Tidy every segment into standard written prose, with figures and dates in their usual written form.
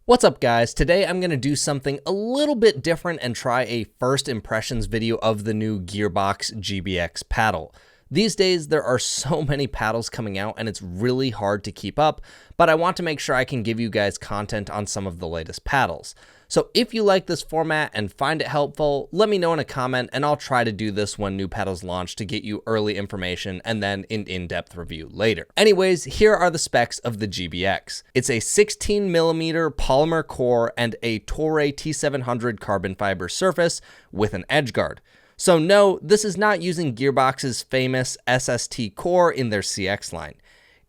What's up guys? Today I'm going to do something a little bit different and try a first impressions video of the new Gearbox GBX paddle. These days there are so many paddles coming out and it's really hard to keep up, but I want to make sure I can give you guys content on some of the latest paddles. So if you like this format and find it helpful, let me know in a comment and I'll try to do this when new paddles launch to get you early information and then an in-depth review later. Anyways, here are the specs of the GBX. It's a 16mm polymer core and a Toray T700 carbon fiber surface with an edge guard. So no, this is not using Gearbox's famous SST core in their CX line.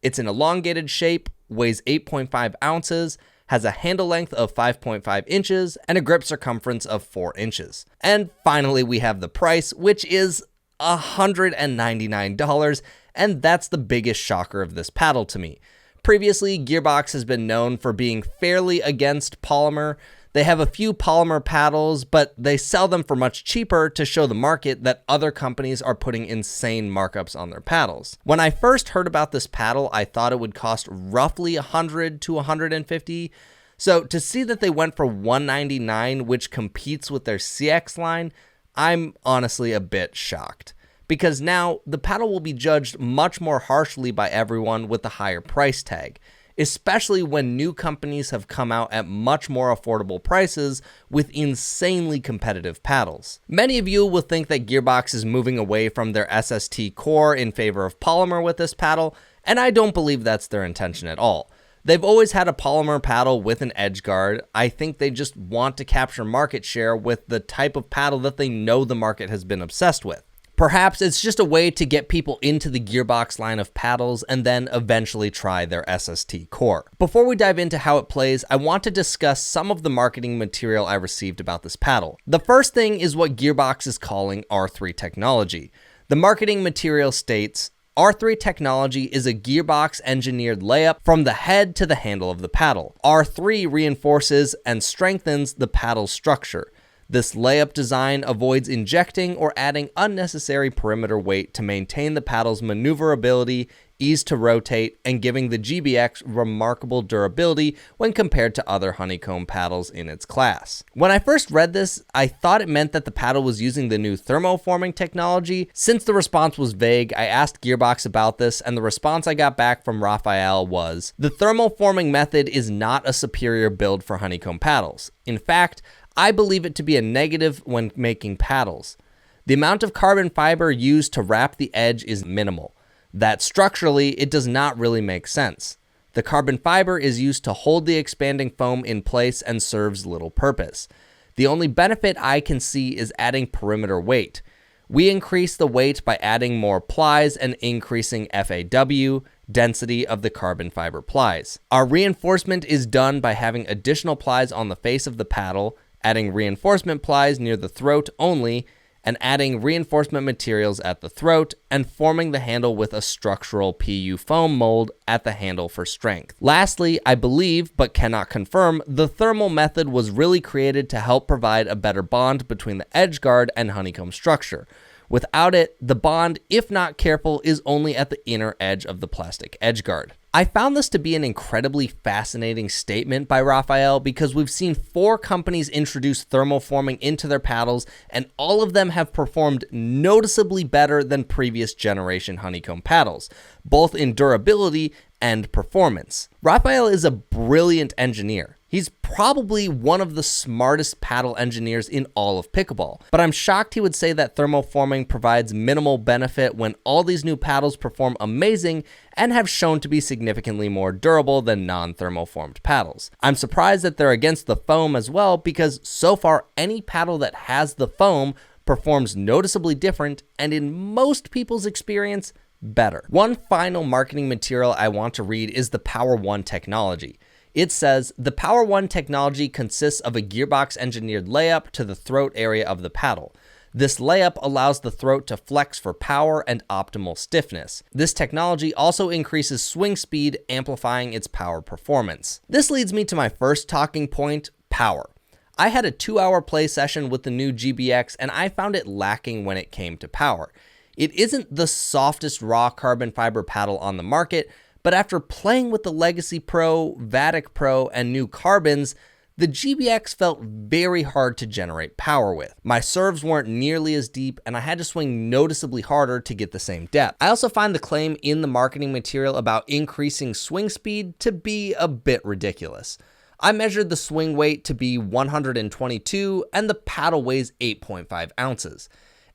It's an elongated shape, weighs 8.5 ounces, has a handle length of 5.5 inches, and a grip circumference of 4 inches. And finally, we have the price, which is $199, and that's the biggest shocker of this paddle to me. Previously, Gearbox has been known for being fairly against polymer. They have a few polymer paddles, but they sell them for much cheaper to show the market that other companies are putting insane markups on their paddles. When I first heard about this paddle, I thought it would cost roughly $100 to $150. So to see that they went for $199, which competes with their CX line, I'm honestly a bit shocked. Because now the paddle will be judged much more harshly by everyone with the higher price tag, especially when new companies have come out at much more affordable prices with insanely competitive paddles. Many of you will think that Gearbox is moving away from their SST core in favor of polymer with this paddle, and I don't believe that's their intention at all. They've always had a polymer paddle with an edge guard. I think they just want to capture market share with the type of paddle that they know the market has been obsessed with. Perhaps it's just a way to get people into the Gearbox line of paddles and then eventually try their SST core. Before we dive into how it plays, I want to discuss some of the marketing material I received about this paddle. The first thing is what Gearbox is calling R3 technology. The marketing material states, R3 technology is a Gearbox engineered layup from the head to the handle of the paddle. R3 reinforces and strengthens the paddle's structure. This layup design avoids injecting or adding unnecessary perimeter weight to maintain the paddle's maneuverability, ease to rotate, and giving the GBX remarkable durability when compared to other honeycomb paddles in its class. When I first read this, I thought it meant that the paddle was using the new thermoforming technology. Since the response was vague, I asked Gearbox about this, and the response I got back from Raphael was, the thermoforming method is not a superior build for honeycomb paddles. In fact, I believe it to be a negative when making paddles. The amount of carbon fiber used to wrap the edge is minimal. That structurally, it does not really make sense. The carbon fiber is used to hold the expanding foam in place and serves little purpose. The only benefit I can see is adding perimeter weight. We increase the weight by adding more plies and increasing FAW, density of the carbon fiber plies. Our reinforcement is done by having additional plies on the face of the paddle, adding reinforcement plies near the throat only, and adding reinforcement materials at the throat, and forming the handle with a structural PU foam mold at the handle for strength. Lastly, I believe, but cannot confirm, the thermal method was really created to help provide a better bond between the edge guard and honeycomb structure. Without it, the bond, if not careful, is only at the inner edge of the plastic edge guard. I found this to be an incredibly fascinating statement by Raphael because we've seen 4 companies introduce thermoforming into their paddles, and all of them have performed noticeably better than previous generation honeycomb paddles, both in durability and performance. Raphael is a brilliant engineer. He's probably one of the smartest paddle engineers in all of Pickleball, but I'm shocked he would say that thermoforming provides minimal benefit when all these new paddles perform amazing and have shown to be significantly more durable than non-thermoformed paddles. I'm surprised that they're against the foam as well because so far any paddle that has the foam performs noticeably different and in most people's experience, better. One final marketing material I want to read is the Power One technology. It says, the Power One technology consists of a Gearbox engineered layup to the throat area of the paddle. This layup allows the throat to flex for power and optimal stiffness. This technology also increases swing speed, amplifying its power performance. This leads me to my first talking point, power. I had a 2-hour play session with the new GBX and I found it lacking when it came to power. It isn't the softest raw carbon fiber paddle on the market, but after playing with the Legacy Pro, Vatic Pro, and new carbons, the GBX felt very hard to generate power with. My serves weren't nearly as deep, and I had to swing noticeably harder to get the same depth. I also find the claim in the marketing material about increasing swing speed to be a bit ridiculous. I measured the swing weight to be 122, and the paddle weighs 8.5 ounces.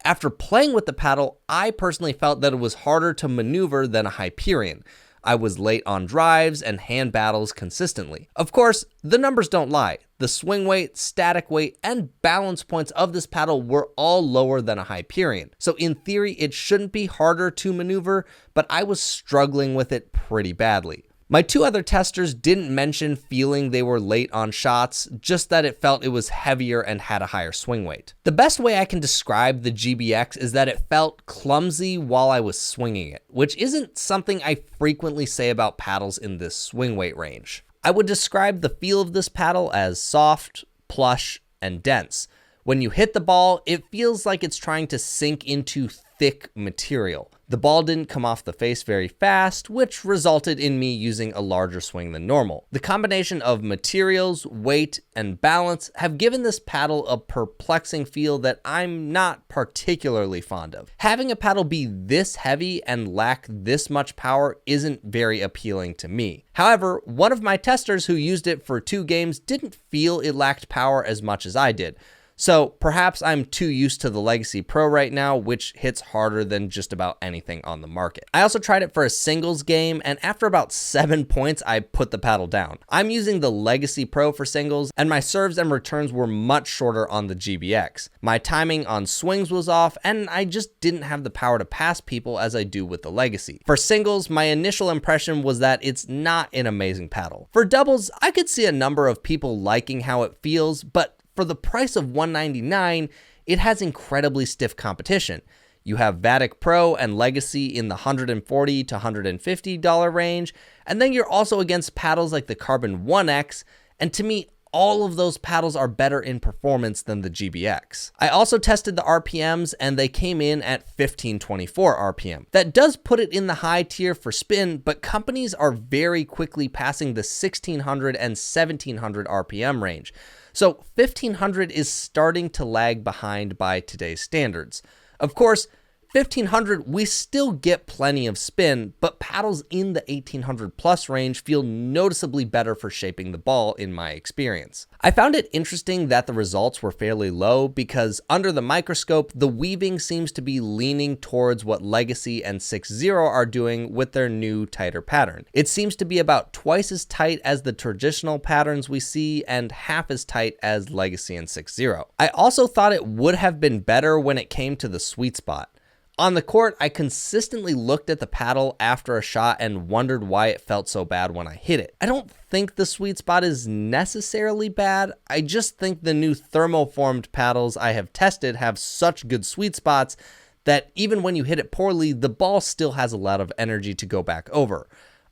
After playing with the paddle, I personally felt that it was harder to maneuver than a Hyperion. I was late on drives and hand battles consistently. Of course, the numbers don't lie. The swing weight, static weight, and balance points of this paddle were all lower than a Hyperion. So in theory, it shouldn't be harder to maneuver, but I was struggling with it pretty badly. My two other testers didn't mention feeling they were late on shots, just that it felt it was heavier and had a higher swing weight. The best way I can describe the GBX is that it felt clumsy while I was swinging it, which isn't something I frequently say about paddles in this swing weight range. I would describe the feel of this paddle as soft, plush, and dense. When you hit the ball, it feels like it's trying to sink into thick material. The ball didn't come off the face very fast, which resulted in me using a larger swing than normal. The combination of materials, weight, and balance have given this paddle a perplexing feel that I'm not particularly fond of. Having a paddle be this heavy and lack this much power isn't very appealing to me. However, one of my testers who used it for 2 games didn't feel it lacked power as much as I did. So perhaps I'm too used to the Legacy Pro right now, which hits harder than just about anything on the market. I also tried it for a singles game, and after about 7 points, I put the paddle down. I'm using the Legacy Pro for singles, and my serves and returns were much shorter on the GBX. My timing on swings was off, and I just didn't have the power to pass people as I do with the Legacy. For singles, my initial impression was that it's not an amazing paddle. For doubles, I could see a number of people liking how it feels, but for the price of $199, it has incredibly stiff competition. You have Vatic Pro and Legacy in the $140 to $150 range, and then you're also against paddles like the Carbon 1X, and to me, all of those paddles are better in performance than the GBX. I also tested the RPMs, and they came in at 1524 RPM. That does put it in the high tier for spin, but companies are very quickly passing the 1600 and 1700 RPM range. So 1500 is starting to lag behind by today's standards. Of course, 1500, we still get plenty of spin, but paddles in the 1800 plus range feel noticeably better for shaping the ball in my experience. I found it interesting that the results were fairly low because under the microscope, the weaving seems to be leaning towards what Legacy and 6.0 are doing with their new tighter pattern. It seems to be about twice as tight as the traditional patterns we see and half as tight as Legacy and 6.0. I also thought it would have been better when it came to the sweet spot. On the court, I consistently looked at the paddle after a shot and wondered why it felt so bad when I hit it. I don't think the sweet spot is necessarily bad. I just think the new thermoformed paddles I have tested have such good sweet spots that even when you hit it poorly, the ball still has a lot of energy to go back over.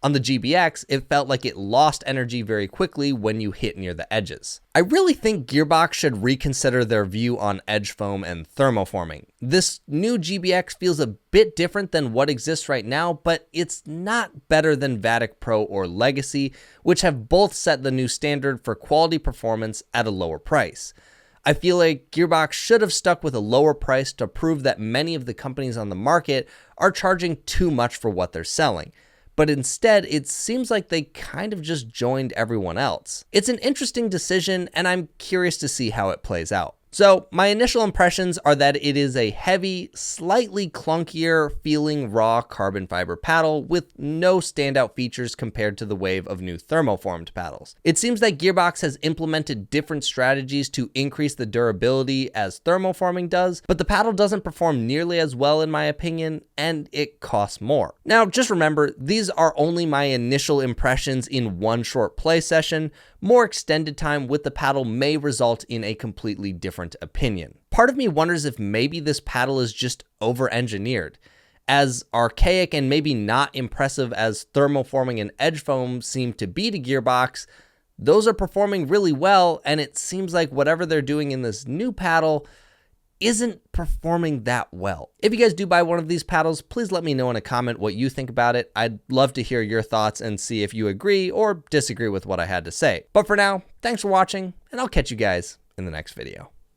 On the GBX, it felt like it lost energy very quickly when you hit near the edges. I really think Gearbox should reconsider their view on edge foam and thermoforming. This new GBX feels a bit different than what exists right now, but it's not better than Vatic Pro or Legacy, which have both set the new standard for quality performance at a lower price. I feel like Gearbox should have stuck with a lower price to prove that many of the companies on the market are charging too much for what they're selling. But instead, it seems like they kind of just joined everyone else. It's an interesting decision, and I'm curious to see how it plays out. So my initial impressions are that it is a heavy, slightly clunkier feeling raw carbon fiber paddle with no standout features compared to the wave of new thermoformed paddles. It seems that Gearbox has implemented different strategies to increase the durability as thermoforming does, but the paddle doesn't perform nearly as well in my opinion, and it costs more. Now just remember, these are only my initial impressions in one short play session. More extended time with the paddle may result in a completely different opinion. Part of me wonders if maybe this paddle is just over-engineered. As archaic and maybe not impressive as thermoforming and edge foam seem to be to Gearbox, those are performing really well, and it seems like whatever they're doing in this new paddle isn't performing that well. If you guys do buy one of these paddles, please let me know in a comment what you think about it. I'd love to hear your thoughts and see if you agree or disagree with what I had to say. But for now, thanks for watching, and I'll catch you guys in the next video.